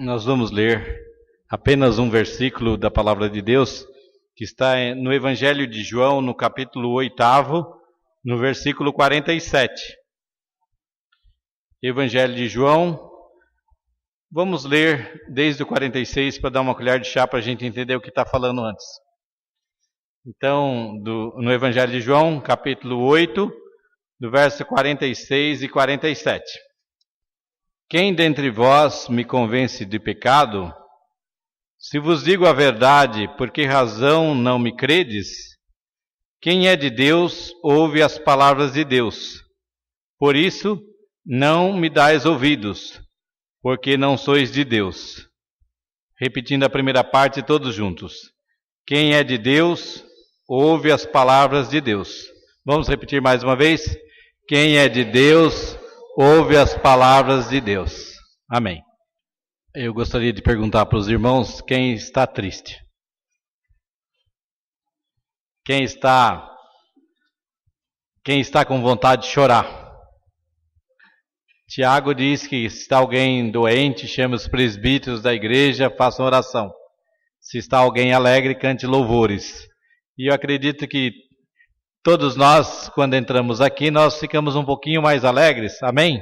Nós vamos ler apenas um versículo da Palavra de Deus, que está no Evangelho de João, no capítulo 8, no versículo 47. Evangelho de João, vamos ler desde o 46 para dar uma colher de chá para a gente entender o que está falando antes. Então, no Evangelho de João, capítulo 8, do verso 46 e 47. Quem dentre vós me convence de pecado? Se vos digo a verdade, por que razão não me credes? Quem é de Deus, ouve as palavras de Deus. Por isso, não me dais ouvidos, porque não sois de Deus. Repetindo a primeira parte, todos juntos. Quem é de Deus, ouve as palavras de Deus. Vamos repetir mais uma vez? Quem é de Deus, ouve as palavras de Deus. Amém. Eu gostaria de perguntar para os irmãos quem está triste. Quem está com vontade de chorar. Tiago diz que se está alguém doente, chame os presbíteros da igreja, façam oração. Se está alguém alegre, cante louvores. E eu acredito que todos nós, quando entramos aqui, nós ficamos um pouquinho mais alegres. Amém?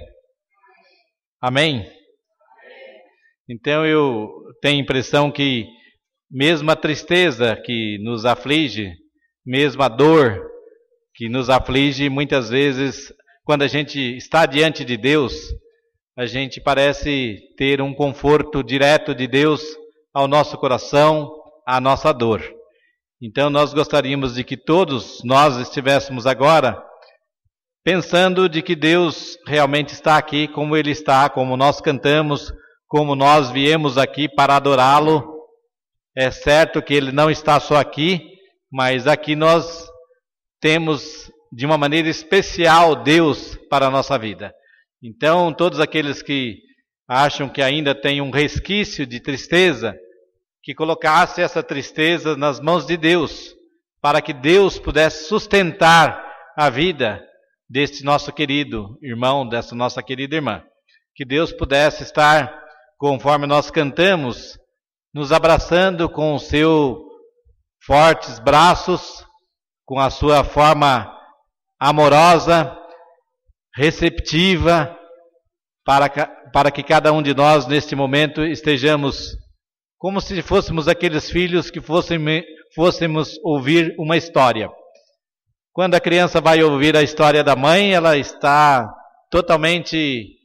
Amém? Então eu tenho a impressão que mesmo a tristeza que nos aflige, mesmo a dor que nos aflige, muitas vezes, quando a gente está diante de Deus, a gente parece ter um conforto direto de Deus ao nosso coração, à nossa dor. Então nós gostaríamos de que todos nós estivéssemos agora pensando de que Deus realmente está aqui, como Ele está, como nós cantamos, como nós viemos aqui para adorá-lo. É certo que Ele não está só aqui, mas aqui nós temos de uma maneira especial Deus para a nossa vida. Então, todos aqueles que acham que ainda tem um resquício de tristeza, que colocasse essa tristeza nas mãos de Deus, para que Deus pudesse sustentar a vida deste nosso querido irmão, dessa nossa querida irmã. Que Deus pudesse estar, conforme nós cantamos, nos abraçando com os seus fortes braços, com a sua forma amorosa, receptiva, para que cada um de nós, neste momento, estejamos como se fôssemos aqueles filhos que fôssemos ouvir uma história. Quando a criança vai ouvir a história da mãe, ela está totalmente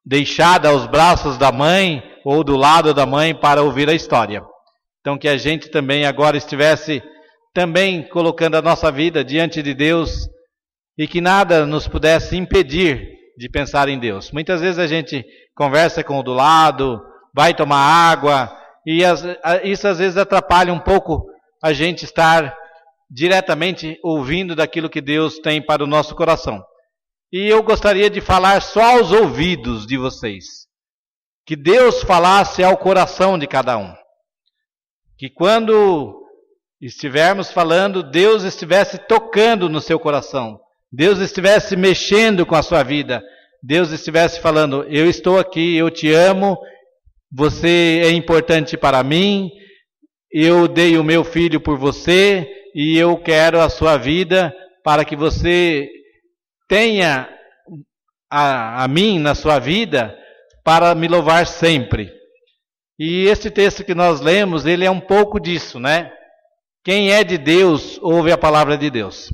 deixada aos braços da mãe ou do lado da mãe para ouvir a história. Então que a gente também agora estivesse também colocando a nossa vida diante de Deus e que nada nos pudesse impedir de pensar em Deus. Muitas vezes a gente conversa com o do lado, vai tomar água e isso às vezes atrapalha um pouco a gente estar diretamente ouvindo daquilo que Deus tem para o nosso coração. E eu gostaria de falar só aos ouvidos de vocês. Que Deus falasse ao coração de cada um. Que quando estivermos falando, Deus estivesse tocando no seu coração. Deus estivesse mexendo com a sua vida. Deus estivesse falando, eu estou aqui, eu te amo, você é importante para mim, eu dei o meu filho por você e eu quero a sua vida para que você tenha a mim na sua vida para me louvar sempre. E esse texto que nós lemos, ele é um pouco disso, né? Quem é de Deus, ouve a palavra de Deus.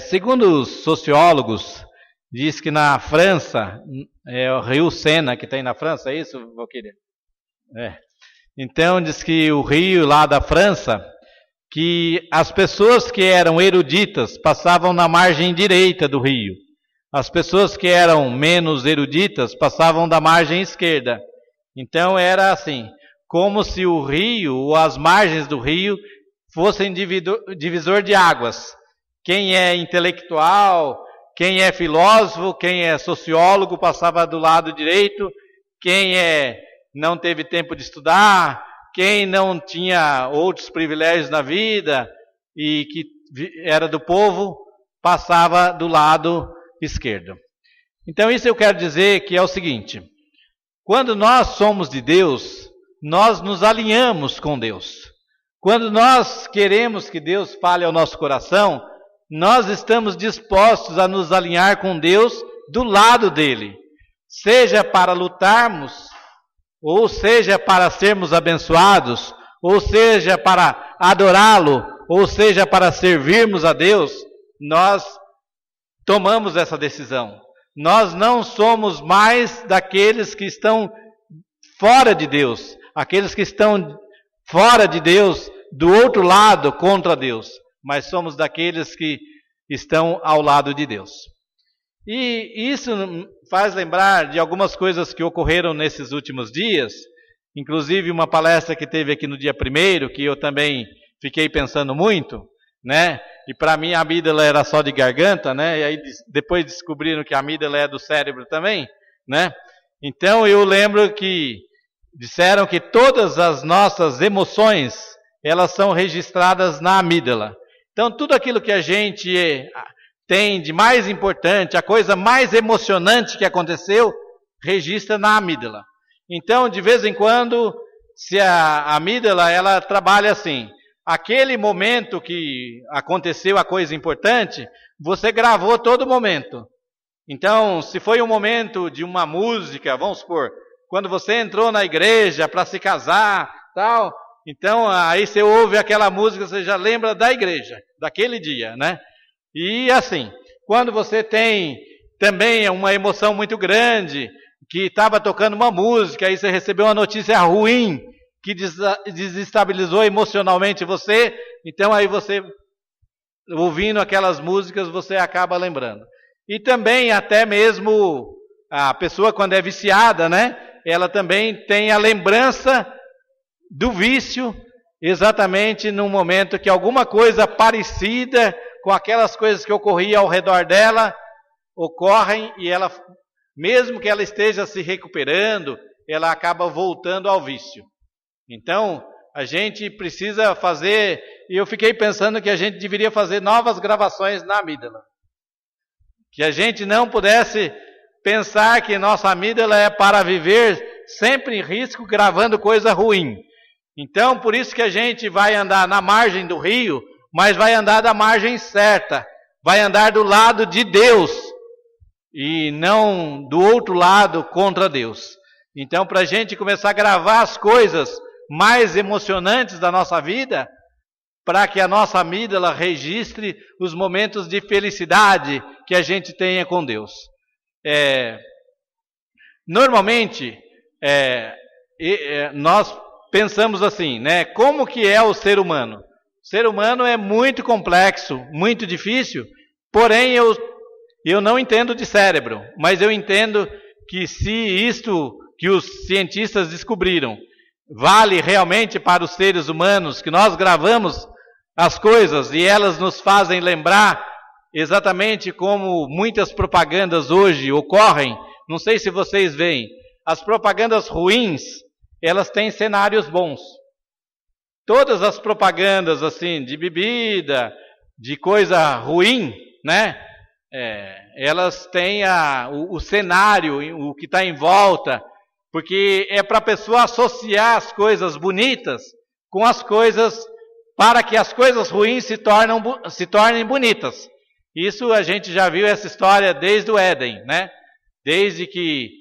Segundo os sociólogos, diz que na França, o rio Sena que tem na França, é isso, Valquíria? Então diz que o rio lá da França, que as pessoas que eram eruditas passavam na margem direita do rio. As pessoas que eram menos eruditas passavam da margem esquerda. Então era assim, como se o rio, ou as margens do rio, fossem divisor de águas. Quem é intelectual, quem é filósofo, quem é sociólogo passava do lado direito, quem não teve tempo de estudar, quem não tinha outros privilégios na vida e que era do povo, passava do lado esquerdo. Então isso eu quero dizer que é o seguinte, quando nós somos de Deus, nós nos alinhamos com Deus. Quando nós queremos que Deus fale ao nosso coração, nós estamos dispostos a nos alinhar com Deus do lado dele, seja para lutarmos, ou seja para sermos abençoados, ou seja para adorá-lo, ou seja para servirmos a Deus, nós tomamos essa decisão. Nós não somos mais daqueles que estão fora de Deus, aqueles que estão fora de Deus, do outro lado, contra Deus, mas somos daqueles que estão ao lado de Deus. E isso faz lembrar de algumas coisas que ocorreram nesses últimos dias, inclusive uma palestra que teve aqui no dia 1º, que eu também fiquei pensando muito, né? E para mim a amígdala era só de garganta, né? E aí depois descobriram que a amígdala é do cérebro também, né? Então eu lembro que disseram que todas as nossas emoções, elas são registradas na amígdala. Então tudo aquilo que a gente tem de mais importante, a coisa mais emocionante que aconteceu, registra na amígdala. Então, de vez em quando, se a amígdala, ela trabalha assim, aquele momento que aconteceu a coisa importante, você gravou todo momento. Então, se foi um momento de uma música, vamos supor, quando você entrou na igreja para se casar, tal, então aí você ouve aquela música, você já lembra da igreja, daquele dia, né? E assim, quando você tem também uma emoção muito grande, que estava tocando uma música, aí você recebeu uma notícia ruim, que desestabilizou emocionalmente você, então aí você, ouvindo aquelas músicas, você acaba lembrando. E também até mesmo a pessoa quando é viciada, né? Ela também tem a lembrança do vício, exatamente no momento que alguma coisa parecida com aquelas coisas que ocorriam ao redor dela, ocorrem e ela, mesmo que ela esteja se recuperando, ela acaba voltando ao vício. Então, a gente precisa fazer, e eu fiquei pensando que a gente deveria fazer novas gravações na amígdala. Que a gente não pudesse pensar que nossa amígdala é para viver sempre em risco, gravando coisa ruim. Então, por isso que a gente vai andar na margem do rio, mas vai andar da margem certa, vai andar do lado de Deus, e não do outro lado contra Deus. Então, para a gente começar a gravar as coisas mais emocionantes da nossa vida, para que a nossa amígdala registre os momentos de felicidade que a gente tenha com Deus. Normalmente, nós pensamos assim, né? Como que é o ser humano? O ser humano é muito complexo, muito difícil, porém eu não entendo de cérebro, mas eu entendo que se isto que os cientistas descobriram vale realmente para os seres humanos, que nós gravamos as coisas e elas nos fazem lembrar exatamente como muitas propagandas hoje ocorrem. Não sei se vocês veem, as propagandas ruins, elas têm cenários bons. Todas as propagandas assim de bebida, de coisa ruim, né? Elas têm o cenário, o que está em volta, porque é para a pessoa associar as coisas bonitas com as coisas, para que as coisas ruins se tornem bonitas. Isso a gente já viu essa história desde o Éden, né? Desde que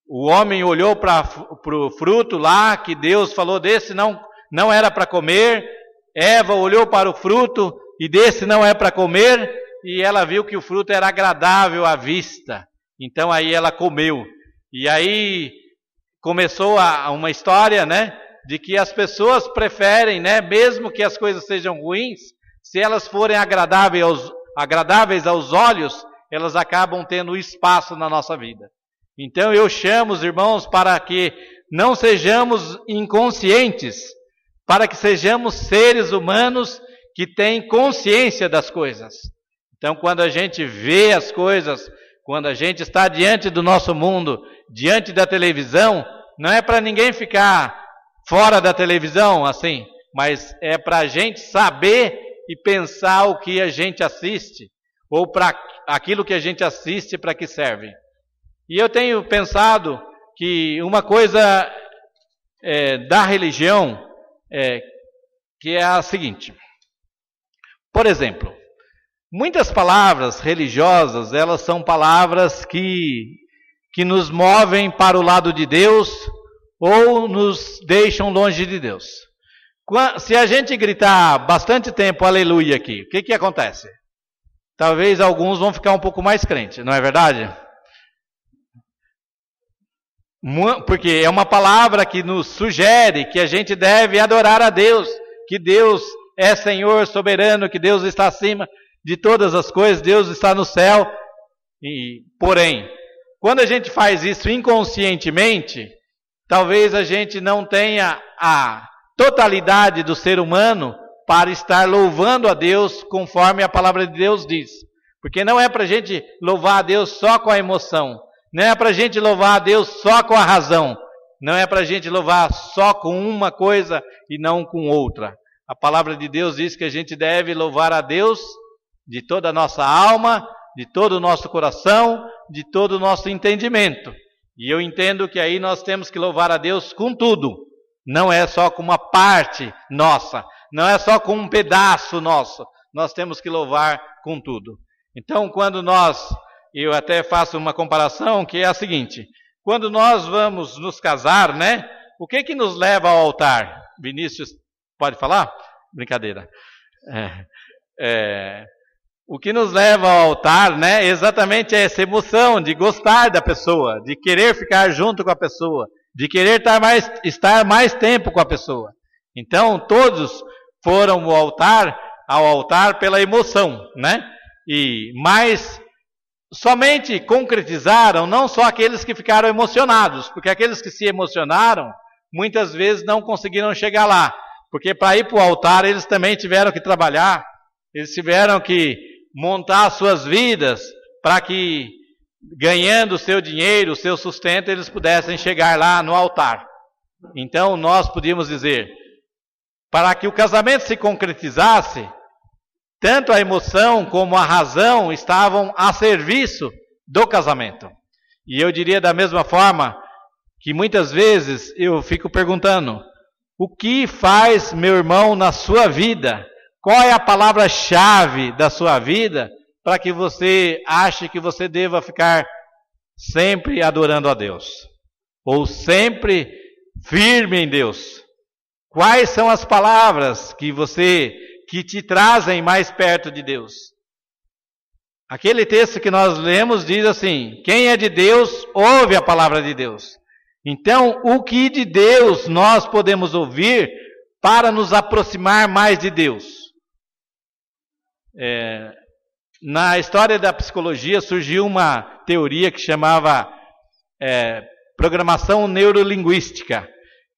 o homem olhou para o fruto lá, que Deus falou desse não era para comer, Eva olhou para o fruto e desse não é para comer, e ela viu que o fruto era agradável à vista. Então aí ela comeu. E aí começou uma história, né, de que as pessoas preferem, né, mesmo que as coisas sejam ruins, se elas forem agradáveis aos olhos, elas acabam tendo espaço na nossa vida. Então eu chamo os irmãos para que não sejamos inconscientes, para que sejamos seres humanos que têm consciência das coisas. Então quando a gente vê as coisas, quando a gente está diante do nosso mundo, diante da televisão, não é para ninguém ficar fora da televisão assim, mas é para a gente saber e pensar o que a gente assiste, ou para aquilo que a gente assiste para que serve. E eu tenho pensado que uma coisa da religião que é a seguinte. Por exemplo, muitas palavras religiosas, elas são palavras que nos movem para o lado de Deus ou nos deixam longe de Deus. Se a gente gritar bastante tempo aleluia aqui, o que acontece? Talvez alguns vão ficar um pouco mais crentes, não é verdade? Porque é uma palavra que nos sugere que a gente deve adorar a Deus, que Deus é Senhor soberano, que Deus está acima de todas as coisas, Deus está no céu. Porém, quando a gente faz isso inconscientemente, talvez a gente não tenha a totalidade do ser humano para estar louvando a Deus conforme a palavra de Deus diz. Porque não é para a gente louvar a Deus só com a emoção, não é para a gente louvar a Deus só com a razão, não é para a gente louvar só com uma coisa e não com outra. A palavra de Deus diz que a gente deve louvar a Deus de toda a nossa alma, de todo o nosso coração, de todo o nosso entendimento. E eu entendo que aí nós temos que louvar a Deus com tudo. Não é só com uma parte nossa, não é só com um pedaço nosso. Nós temos que louvar com tudo. Então, eu até faço uma comparação que é a seguinte. Quando nós vamos nos casar, né? O que nos leva ao altar? Vinícius, pode falar? Brincadeira. O que nos leva ao altar, né? Exatamente é essa emoção de gostar da pessoa, de querer ficar junto com a pessoa, de querer estar mais tempo com a pessoa. Então, todos foram ao altar pela emoção, né? Mas somente concretizaram não só aqueles que ficaram emocionados, porque aqueles que se emocionaram, muitas vezes não conseguiram chegar lá, porque para ir para o altar eles também tiveram que trabalhar, eles tiveram que montar suas vidas para que, ganhando o seu dinheiro, o seu sustento, eles pudessem chegar lá no altar. Então, nós podíamos dizer, para que o casamento se concretizasse, tanto a emoção como a razão estavam a serviço do casamento. E eu diria da mesma forma que muitas vezes eu fico perguntando, o que faz meu irmão na sua vida? Qual é a palavra-chave da sua vida para que você ache que você deva ficar sempre adorando a Deus? Ou sempre firme em Deus? Quais são as palavras que te trazem mais perto de Deus? Aquele texto que nós lemos diz assim, quem é de Deus, ouve a palavra de Deus. Então, o que de Deus nós podemos ouvir para nos aproximar mais de Deus? Na história da psicologia surgiu uma teoria que chamava programação neurolinguística,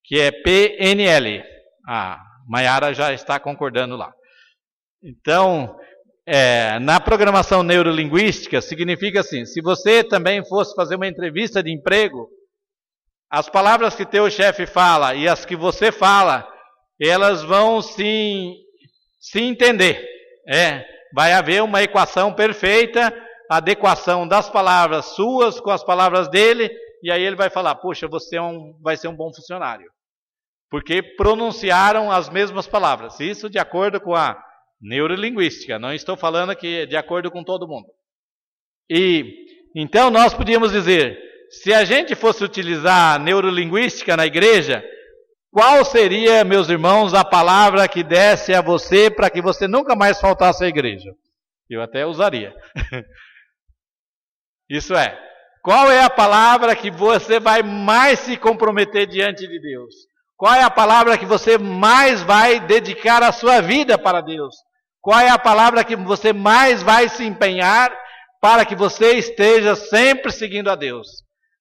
que é PNL. A Maiara já está concordando lá. Então, na programação neurolinguística significa assim, se você também fosse fazer uma entrevista de emprego, as palavras que teu chefe fala e as que você fala, elas vão se entender. Vai haver uma equação perfeita, adequação das palavras suas com as palavras dele, e aí ele vai falar, poxa, você vai ser um bom funcionário. Porque pronunciaram as mesmas palavras. Isso de acordo com a neurolinguística. Não estou falando que de acordo com todo mundo. Então nós podíamos dizer, se a gente fosse utilizar a neurolinguística na igreja, qual seria, meus irmãos, a palavra que desse a você para que você nunca mais faltasse à igreja? Eu até usaria. Isso é, qual é a palavra que você vai mais se comprometer diante de Deus? Qual é a palavra que você mais vai dedicar a sua vida para Deus? Qual é a palavra que você mais vai se empenhar para que você esteja sempre seguindo a Deus?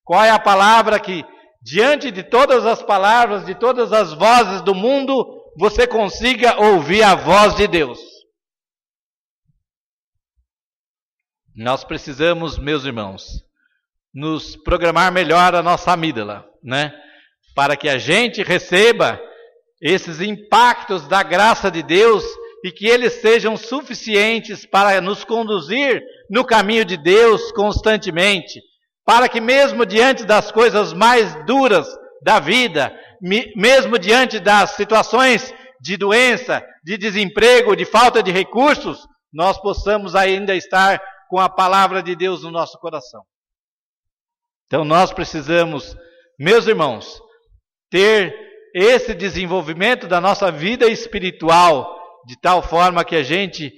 Qual é a palavra que, diante de todas as palavras, de todas as vozes do mundo, você consiga ouvir a voz de Deus? Nós precisamos, meus irmãos, nos programar melhor a nossa amígdala, né? Para que a gente receba esses impactos da graça de Deus e que eles sejam suficientes para nos conduzir no caminho de Deus constantemente, para que mesmo diante das coisas mais duras da vida, mesmo diante das situações de doença, de desemprego, de falta de recursos, nós possamos ainda estar com a palavra de Deus no nosso coração. Então nós precisamos, meus irmãos, ter esse desenvolvimento da nossa vida espiritual, de tal forma que a gente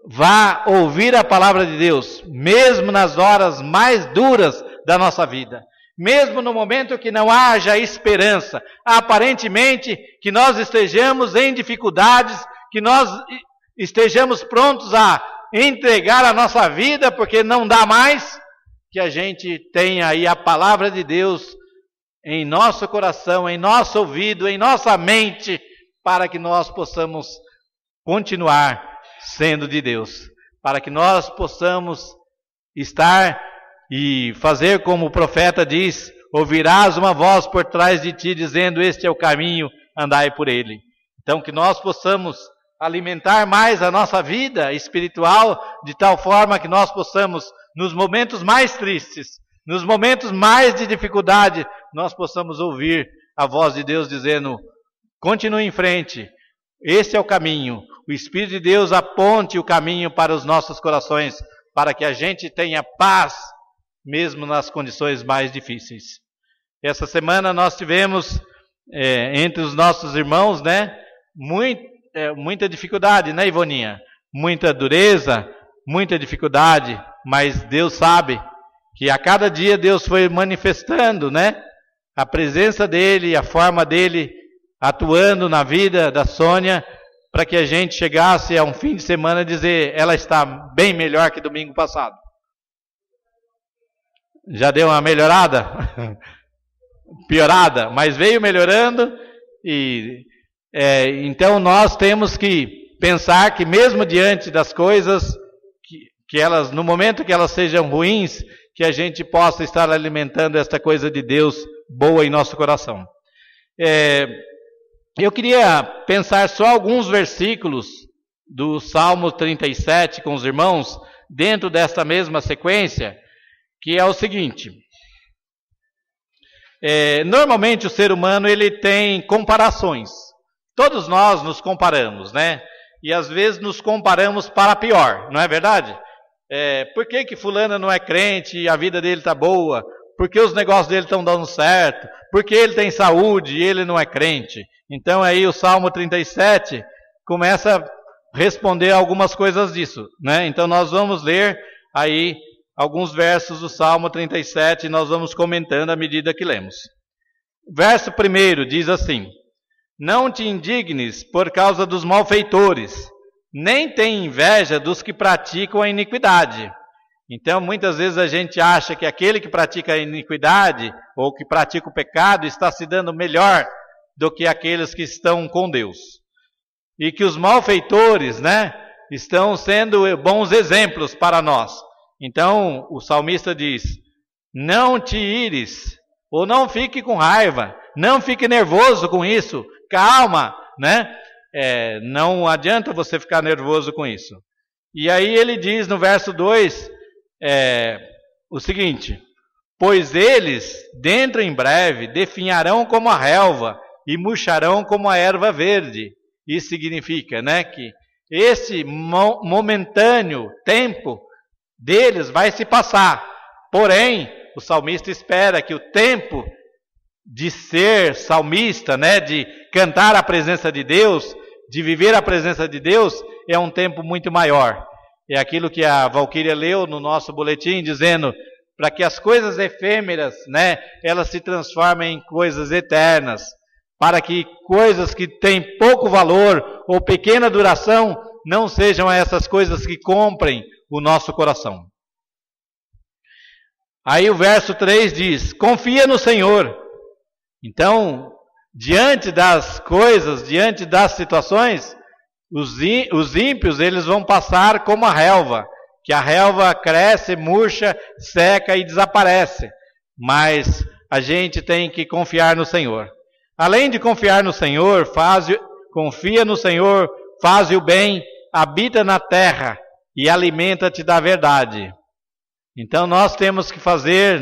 vá ouvir a palavra de Deus, mesmo nas horas mais duras da nossa vida. Mesmo no momento que não haja esperança, aparentemente que nós estejamos em dificuldades, que nós estejamos prontos a entregar a nossa vida porque não dá mais, que a gente tenha aí a palavra de Deus em nosso coração, em nosso ouvido, em nossa mente, para que nós possamos continuar sendo de Deus, para que nós possamos estar e fazer como o profeta diz: ouvirás uma voz por trás de ti dizendo, este é o caminho, andai por ele. Então que nós possamos alimentar mais a nossa vida espiritual, de tal forma que nós possamos, nos momentos mais tristes, nos momentos mais de dificuldade, nós possamos ouvir a voz de Deus dizendo, continue em frente, esse é o caminho. O Espírito de Deus aponte o caminho para os nossos corações, para que a gente tenha paz, mesmo nas condições mais difíceis. Essa semana nós tivemos, entre os nossos irmãos, né, muita dificuldade, né, Ivoninha? Muita dureza, muita dificuldade, mas Deus sabe que a cada dia Deus foi manifestando, né, a presença dEle, a forma dEle atuando na vida da Sônia, para que a gente chegasse a um fim de semana e dizer, ela está bem melhor que domingo passado. Já deu uma melhorada? Piorada, mas veio melhorando. Então nós temos que pensar que mesmo diante das coisas, que elas, no momento que elas sejam ruins, que a gente possa estar alimentando esta coisa de Deus boa em nosso coração. Eu queria pensar só alguns versículos do Salmo 37 com os irmãos, dentro desta mesma sequência, que é o seguinte. Normalmente o ser humano ele tem comparações. Todos nós nos comparamos, né? E às vezes nos comparamos para pior, não é verdade? Por que fulano não é crente e a vida dele está boa? Por que os negócios dele estão dando certo? Por que ele tem saúde e ele não é crente? Então aí o Salmo 37 começa a responder algumas coisas disso, né? Então nós vamos ler aí alguns versos do Salmo 37 e nós vamos comentando à medida que lemos. Verso 1 diz assim: não te indignes por causa dos malfeitores, nem tem inveja dos que praticam a iniquidade. Então, muitas vezes a gente acha que aquele que pratica a iniquidade, ou que pratica o pecado, está se dando melhor do que aqueles que estão com Deus. E que os malfeitores, né, estão sendo bons exemplos para nós. Então, o salmista diz, não te ires, ou não fique com raiva, não fique nervoso com isso, calma, né? Não adianta você ficar nervoso com isso. E aí ele diz no verso 2, o seguinte, pois eles, dentro em breve, definharão como a relva e murcharão como a erva verde. Isso significa, né, que esse momentâneo tempo deles vai se passar. Porém, o salmista espera que o tempo de ser salmista, né, de cantar a presença de Deus, de viver a presença de Deus, é um tempo muito maior. É aquilo que a Valquíria leu no nosso boletim, dizendo para que as coisas efêmeras, né, elas se transformem em coisas eternas, para que coisas que têm pouco valor ou pequena duração não sejam essas coisas que comprem o nosso coração. Aí o verso 3 diz, confia no Senhor. Então, diante das coisas, diante das situações, os ímpios eles vão passar como a relva, que a relva cresce, murcha, seca e desaparece. Mas a gente tem que confiar no Senhor. Além de confiar no Senhor, confia no Senhor, faz o bem, habita na terra e alimenta-te da verdade. Então nós temos que fazer,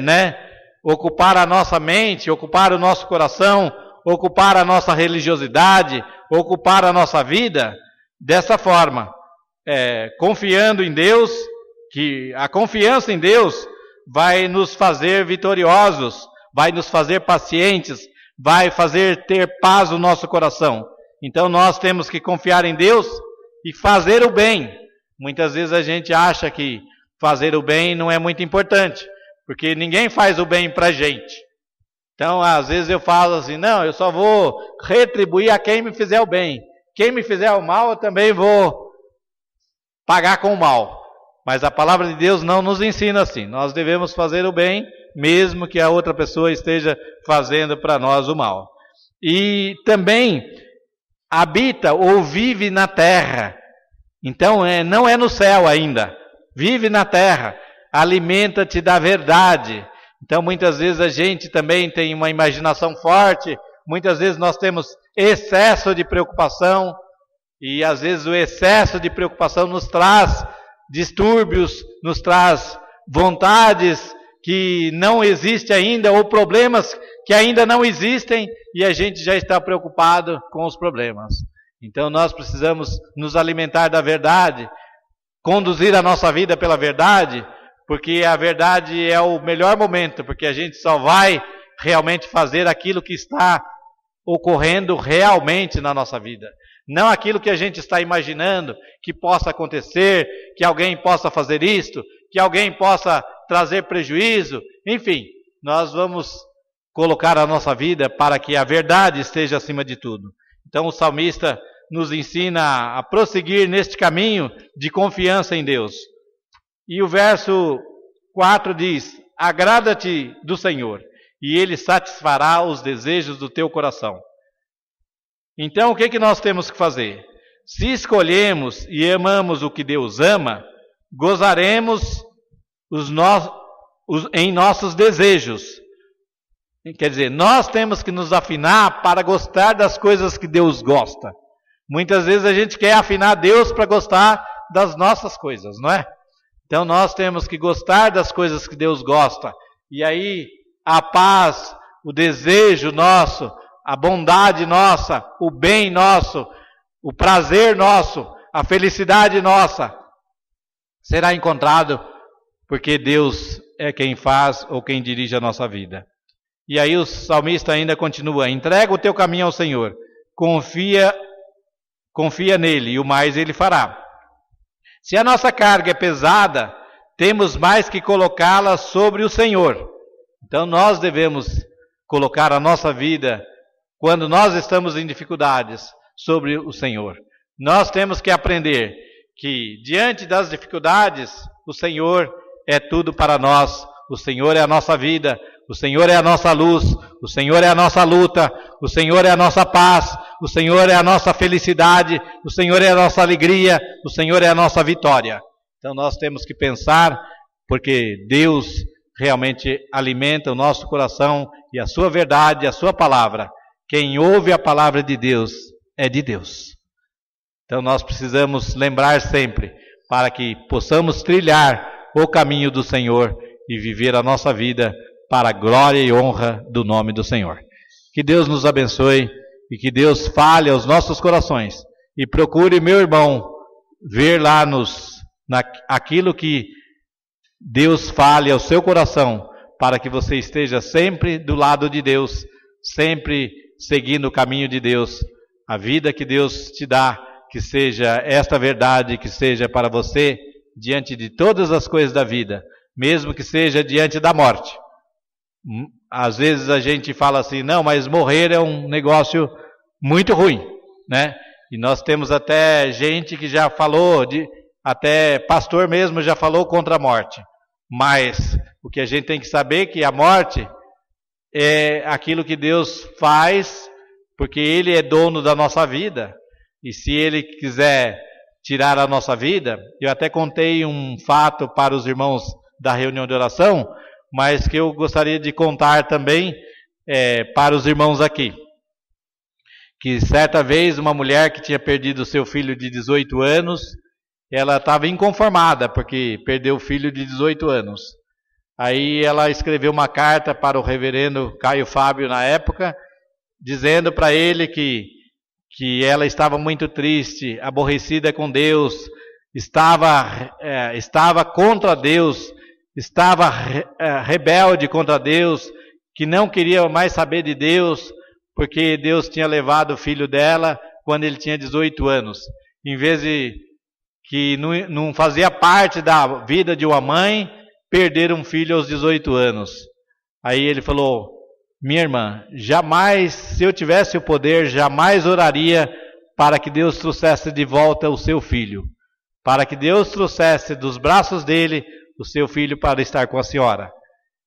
ocupar a nossa mente, ocupar o nosso coração, ocupar a nossa religiosidade, ocupar a nossa vida dessa forma, confiando em Deus, que a confiança em Deus vai nos fazer vitoriosos, vai nos fazer pacientes, vai fazer ter paz no nosso coração. Então nós temos que confiar em Deus e fazer o bem. Muitas vezes a gente acha que fazer o bem não é muito importante, porque ninguém faz o bem para a gente. Então, às vezes eu falo assim, não, eu só vou retribuir a quem me fizer o bem. Quem me fizer o mal, eu também vou pagar com o mal. Mas a palavra de Deus não nos ensina assim. Nós devemos fazer o bem, mesmo que a outra pessoa esteja fazendo para nós o mal. E também habita ou vive na terra. Então, não é no céu ainda. Vive na terra, alimenta-te da verdade. Então, muitas vezes a gente também tem uma imaginação forte, muitas vezes nós temos excesso de preocupação, e às vezes o excesso de preocupação nos traz distúrbios, nos traz vontades que não existem ainda, ou problemas que ainda não existem, e a gente já está preocupado com os problemas. Então, nós precisamos nos alimentar da verdade, conduzir a nossa vida pela verdade, porque a verdade é o melhor momento, porque a gente só vai realmente fazer aquilo que está ocorrendo realmente na nossa vida. Não aquilo que a gente está imaginando que possa acontecer, que alguém possa fazer isto, que alguém possa trazer prejuízo. Enfim, nós vamos colocar a nossa vida para que a verdade esteja acima de tudo. Então o salmista nos ensina a prosseguir neste caminho de confiança em Deus. E o verso 4 diz, agrada-te do Senhor, e Ele satisfará os desejos do teu coração. Então, o que nós temos que fazer? Se escolhemos e amamos o que Deus ama, gozaremos em nossos desejos. Quer dizer, nós temos que nos afinar para gostar das coisas que Deus gosta. Muitas vezes a gente quer afinar Deus para gostar das nossas coisas, não é? Então nós temos que gostar das coisas que Deus gosta. E aí a paz, o desejo nosso, a bondade nossa, o bem nosso, o prazer nosso, a felicidade nossa será encontrado porque Deus é quem faz ou quem dirige a nossa vida. E aí o salmista ainda continua, entrega o teu caminho ao Senhor, confia nele e o mais ele fará. Se a nossa carga é pesada, temos mais que colocá-la sobre o Senhor. Então nós devemos colocar a nossa vida, quando nós estamos em dificuldades, sobre o Senhor. Nós temos que aprender que diante das dificuldades, o Senhor é tudo para nós. O Senhor é a nossa vida, o Senhor é a nossa luz, o Senhor é a nossa luta, o Senhor é a nossa paz, o Senhor é a nossa felicidade, o Senhor é a nossa alegria, o Senhor é a nossa vitória. Então nós temos que pensar, porque Deus realmente alimenta o nosso coração e a sua verdade, a sua palavra. Quem ouve a palavra de Deus é de Deus. Então nós precisamos lembrar sempre, para que possamos trilhar o caminho do Senhor e viver a nossa vida para a glória e honra do nome do Senhor. Que Deus nos abençoe e que Deus fale aos nossos corações. E procure, meu irmão, ver lá aquilo que Deus fale ao seu coração, para que você esteja sempre do lado de Deus, sempre seguindo o caminho de Deus. A vida que Deus te dá, que seja esta verdade, que seja para você, diante de todas as coisas da vida, mesmo que seja diante da morte. Às vezes a gente fala assim, não, mas morrer é um negócio muito ruim, né? E nós temos até gente que já falou, até pastor mesmo já falou contra a morte. Mas o que a gente tem que saber é que a morte é aquilo que Deus faz, porque Ele é dono da nossa vida. E se Ele quiser tirar a nossa vida, eu até contei um fato para os irmãos da reunião de oração, mas que eu gostaria de contar também para os irmãos aqui. Que certa vez uma mulher que tinha perdido seu filho de 18 anos, ela estava inconformada porque perdeu o filho de 18 anos. Aí ela escreveu uma carta para o reverendo Caio Fábio na época, dizendo para ele que ela estava muito triste, aborrecida com Deus, estava contra Deus, estava rebelde contra Deus, que não queria mais saber de Deus, porque Deus tinha levado o filho dela quando ele tinha 18 anos. Em vez de que não fazia parte da vida de uma mãe, perder um filho aos 18 anos. Aí ele falou: minha irmã, jamais, se eu tivesse o poder, jamais oraria para que Deus trouxesse de volta o seu filho, para que Deus trouxesse dos braços dele o seu filho para estar com a senhora.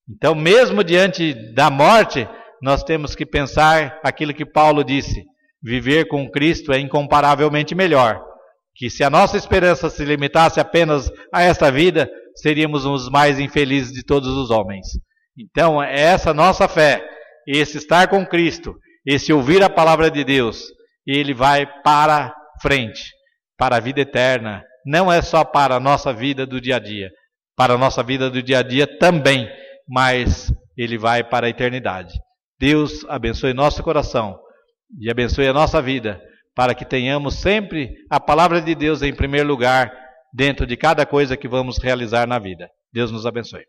Então, mesmo diante da morte, nós temos que pensar aquilo que Paulo disse: viver com Cristo é incomparavelmente melhor. Que se a nossa esperança se limitasse apenas a esta vida, seríamos os mais infelizes de todos os homens. Então, essa nossa fé, esse estar com Cristo, esse ouvir a palavra de Deus, ele vai para frente, para a vida eterna. Não é só para a nossa vida do dia a dia, para a nossa vida do dia a dia também, mas ele vai para a eternidade. Deus abençoe nosso coração e abençoe a nossa vida, para que tenhamos sempre a palavra de Deus em primeiro lugar, dentro de cada coisa que vamos realizar na vida. Deus nos abençoe.